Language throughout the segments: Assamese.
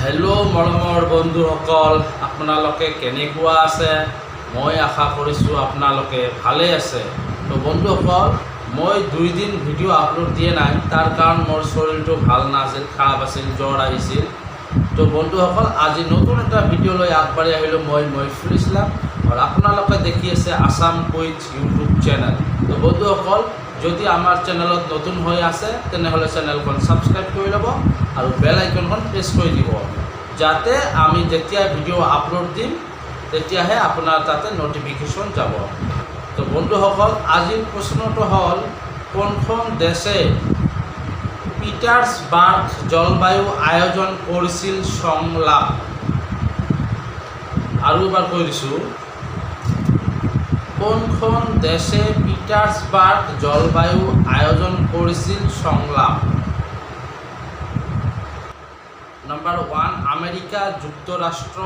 हेलो मरমৰ বন্ধুসকল, আপোনালোকে কেনেকুৱা আছে? মই আশা কৰিছোঁ আপোনালোকে ভালে আছে। তো বন্ধুসকল, মই 2 দিন ভিডিঅ' আপলোড দিয়া নাই, তাৰ কাৰণ মোৰ শৰীৰটো ভাল নাছিল, খাৰাপ আছিল, জ্বৰ আহিছিল। তো বন্ধুসকল, আজি নতুন এটা ভিডিঅ' লৈ আগবাঢ়ি আহিলোঁ মই মইফুল ইছলাম, আৰু আপোনালোকে দেখি আছে আসাম কুইজ ইউটিউব চেনেল। তো বন্ধুসকল, যদি আমাৰ চেনেলত নতুন হৈ আছে তেনেহ'লে চেনেলখন ছাবস্ক্ৰাইব কৰি ল'ব আৰু বেল আইকনখন প্ৰেছ কৰি দিব, যাতে আমি যেতিয়া ভিডিঅ' আপলোড দিম তেতিয়াহে আপোনাৰ তাতে নটিফিকেশ্যন যাব। তো বন্ধুসকল, আজিৰ প্ৰশ্নটো হ'ল, কোনখন দেশে পিটাৰ্ছবাৰ্গ জলবায়ু আয়োজন কৰিছিল সংলাপ? আৰু এবাৰ কৈ দিছোঁ, কোনখন দেশে পিটাৰ্ছবাৰ্গ জলবায়ু আয়োজন কৰিছিল সংলাপ? নাম্বাৰ 1 আমেৰিকা যুক্তৰাষ্ট্ৰ,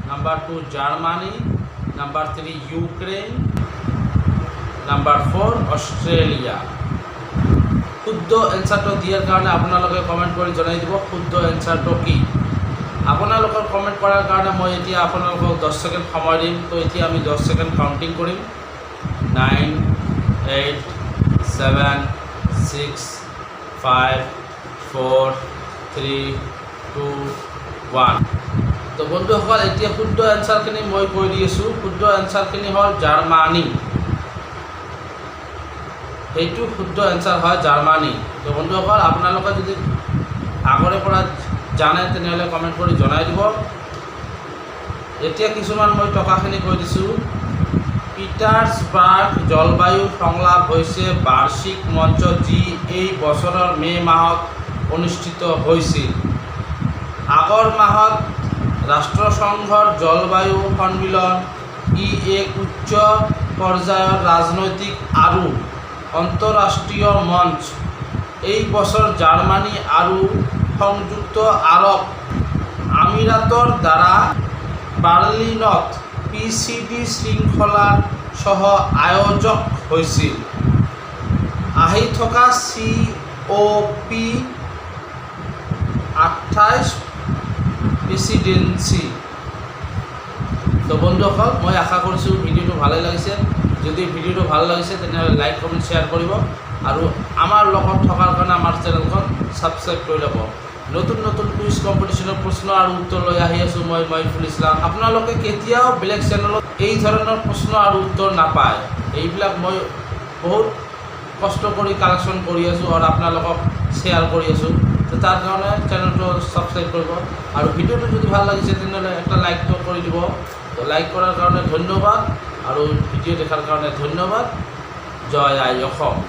number 2 Germany, number 3 Ukraine, number 4 Australia. শুদ্ধ এনসাৰটো দিয়াৰ কাৰণে আপোনালোকে কমেণ্ট কৰি জনাই দিব শুদ্ধ এনসাৰটো কি। আপোনালোকৰ কমেণ্ট কৰাৰ কাৰণে মই এতিয়া আপোনালোকক 10 ছেকেণ্ড সময় দিম। তো এতিয়া আমি 10 ছেকেণ্ড কাউণ্টিং কৰিম। 9, 8, 7, 6, 5, 4, 3, 2, 1। তো বন্ধুসকল, এতিয়া শুদ্ধ এনসাৰখিনি মই কৈ দি আছোঁ। শুদ্ধ এনসাৰখিনি হ'ল জাৰ্মানী। সেইটো শুদ্ধ এনসাৰ হয় জাৰ্মানী। তো বন্ধুসকল, আপোনালোকে যদি আগৰে পৰা জানে তেনেহ'লে কমেণ্ট কৰি জনাই দিব। এতিয়া কিছুমান মই টকাখিনি কৈ দিছোঁ। পিটাৰ্ছবাৰ্গ জলবায়ু সংলাপ হৈছে বাৰ্ষিক মঞ্চ যি এই বছৰৰ মে' মাহত অনুষ্ঠিত হৈছিল। আগৰ মাহত ৰাষ্ট্ৰসংঘৰ জলবায়ু সন্মিলন ই এক উচ্চ পৰ্যায়ৰ ৰাজনৈতিক আৰু আন্তঃৰাষ্ট্ৰীয় মঞ্চ। এই বছৰ জাৰ্মানী আৰু সংযুক্ত আৰৱ আমিৰাতৰ দ্বাৰা বাৰ্লিনত PCD শৃংখলাৰ সহ আয়োজক হৈছিল। আহি থকা COP28 প্ৰেচিডেন্সি। তো বন্ধুসকল, মই আশা কৰিছোঁ ভিডিঅ'টো ভালেই লাগিছে। যদি ভিডিঅ'টো ভাল লাগিছে তেনেহ'লে লাইক কমেণ্ট শ্বেয়াৰ কৰিব, আৰু আমাৰ লগত থকাৰ কাৰণে আমাৰ চেনেলখন ছাবস্ক্ৰাইব কৰি ল'ব। নতুন নতুন কুইজ কম্পিটিশ্যনৰ প্ৰশ্ন আৰু উত্তৰ লৈ আহি আছোঁ মই মইফুল ইছলাম। আপোনালোকে কেতিয়াও বেলেগ চেনেলত এই ধৰণৰ প্ৰশ্ন আৰু উত্তৰ নাপায়। এইবিলাক মই বহুত কষ্ট কৰি কালেকশ্যন কৰি আছোঁ আৰু আপোনালোকক শ্বেয়াৰ কৰি আছোঁ। তো তাৰ কাৰণে চেনেলটো ছাবস্ক্ৰাইব কৰিব, আৰু ভিডিঅ'টো যদি ভাল লাগিছে তেনেহ'লে এটা লাইকটো কৰি দিব। তো লাইক কৰাৰ কাৰণে ধন্যবাদ, আৰু ভিডিঅ' দেখাৰ কাৰণে ধন্যবাদ। জয় আই অসম।